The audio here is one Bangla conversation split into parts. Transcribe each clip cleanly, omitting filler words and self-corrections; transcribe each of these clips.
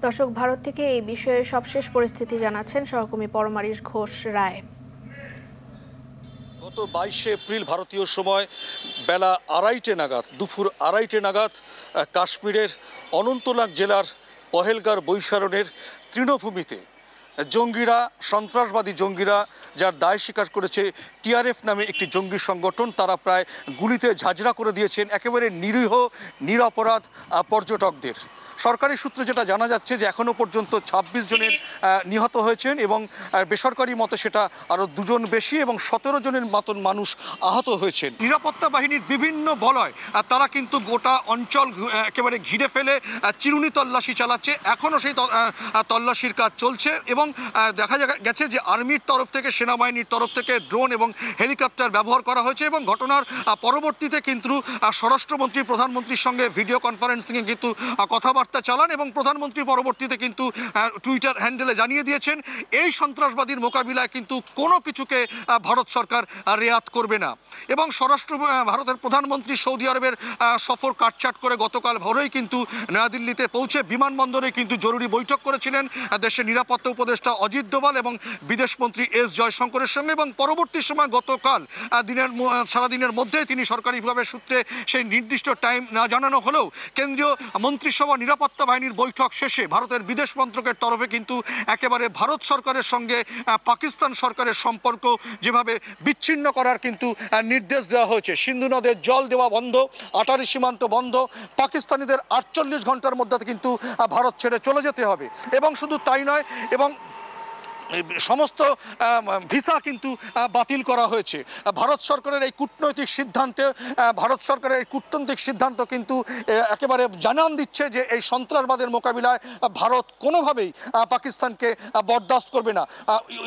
দর্শক, ভারত থেকে এই বিষয়ে সবশেষ পরিস্থিতি জানাচ্ছেন সহকর্মী পরমারিশ ঘোষ রায়। গত 22 এপ্রিল ভারতীয় সময় বেলা দুপুর আড়াইটে নাগাদ কাশ্মীরের অনন্তনাগ জেলার পহেলগাঁর বৈশারণের তৃণভূমিতে সন্ত্রাসবাদী জঙ্গিরা, যার দায় স্বীকার করেছে টিআরএফ নামে একটি জঙ্গি সংগঠন, তারা প্রায় গুলিতে ঝাঁঝরা করে দিয়েছেন একেবারে নিরীহ নিরপরাধ পর্যটকদের। সরকারি সূত্রে যেটা জানা যাচ্ছে যে এখনও পর্যন্ত 26 জনের নিহত হয়েছেন এবং বেসরকারি মতে সেটা আরও 2 জন বেশি এবং 17 জনের মতন মানুষ আহত হয়েছেন। নিরাপত্তা বাহিনীর বিভিন্ন বলয় তারা কিন্তু গোটা অঞ্চল একেবারে ঘিরে ফেলে চিরুনি তল্লাশি চালাচ্ছে। এখনও সেই তল্লাশির কাজ চলছে এবং দেখা গেছে যে আর্মির তরফ থেকে, সেনাবাহিনীর তরফ থেকে ড্রোন এবং হেলিকপ্টার ব্যবহার করা হয়েছে এবং ঘটনার পরবর্তীতে কিন্তু স্বরাষ্ট্রমন্ত্রী প্রধানমন্ত্রীর সঙ্গে ভিডিও কনফারেন্সিংয়ে কিন্তু কথাবার্তা চালান এবং প্রধানমন্ত্রী পরবর্তীতে কিন্তু টুইটার হ্যান্ডেলে জানিয়ে দিয়েছেন এই সন্ত্রাসবাদীর মোকাবিলায় কিন্তু কোনো কিছুকে ভারত সরকার রেয়াত করবে না। এবং ভারতের প্রধানমন্ত্রী সৌদি আরবের সফর কাটছাট করে গতকাল ভোরেই কিন্তু নয়াদিল্লিতে পৌঁছে বিমানবন্দরে কিন্তু জরুরি বৈঠক করেছিলেন দেশের নিরাপত্তা উপদেষ্টা অজিত ডোভাল এবং বিদেশমন্ত্রী এস জয়শঙ্করের সঙ্গে। এবং পরবর্তী সময় গতকাল সারাদিনের মধ্যেই তিনি সরকারিভাবে সূত্রে সেই নির্দিষ্ট টাইম না জানানো হলেও কেন্দ্রীয় মন্ত্রিসভা নিরাপত্তা বাহিনীর বৈঠক শেষে ভারতের বিদেশ মন্ত্রকের তরফে কিন্তু একেবারে ভারত সরকারের সঙ্গে পাকিস্তান সরকারের সম্পর্ক যেভাবে বিচ্ছিন্ন করার কিন্তু নির্দেশ দেওয়া হয়েছে। সিন্ধু নদের জল দেওয়া বন্ধ, আটারি সীমান্ত বন্ধ, পাকিস্তানিদের 48 ঘন্টার মধ্যে কিন্তু ভারত ছেড়ে চলে যেতে হবে। এবং শুধু তাই নয়, এবং সমস্ত ভিসা কিন্তু বাতিল করা হয়েছে। ভারত সরকারের এই কূটনৈতিক সিদ্ধান্ত কিন্তু একেবারে জানান দিচ্ছে যে এই সন্ত্রাসবাদের মোকাবিলায় ভারত কোনোভাবেই পাকিস্তানকে বরদাস্ত করবে না।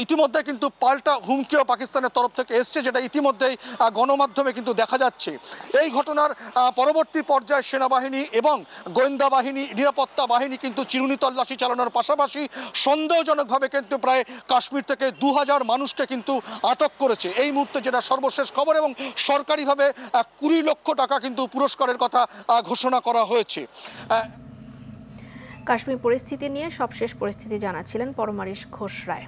ইতিমধ্যে কিন্তু পাল্টা হুমকিও পাকিস্তানের তরফ থেকে এসছে, যেটা ইতিমধ্যেই গণমাধ্যমে কিন্তু দেখা যাচ্ছে। এই ঘটনার পরবর্তী পর্যায়ে সেনাবাহিনী এবং গোয়েন্দা বাহিনী, নিরাপত্তা বাহিনী কিন্তু চিরুনি তল্লাশি চালানোর পাশাপাশি সন্দেহজনকভাবে কিন্তু প্রায় কাশ্মীর থেকে 2000 মানুষকে কিন্তু আটক করেছে এই মুহূর্তে, যেটা সর্বশেষ খবর। এবং সরকারিভাবে 20 লক্ষ টাকা কিন্তু পুরস্কারের কথা ঘোষণা করা হয়েছে। কাশ্মীর পরিস্থিতি নিয়ে সবশেষ পরিস্থিতি জানাচ্ছিলেন পরমারিশ ঘোষ রায়।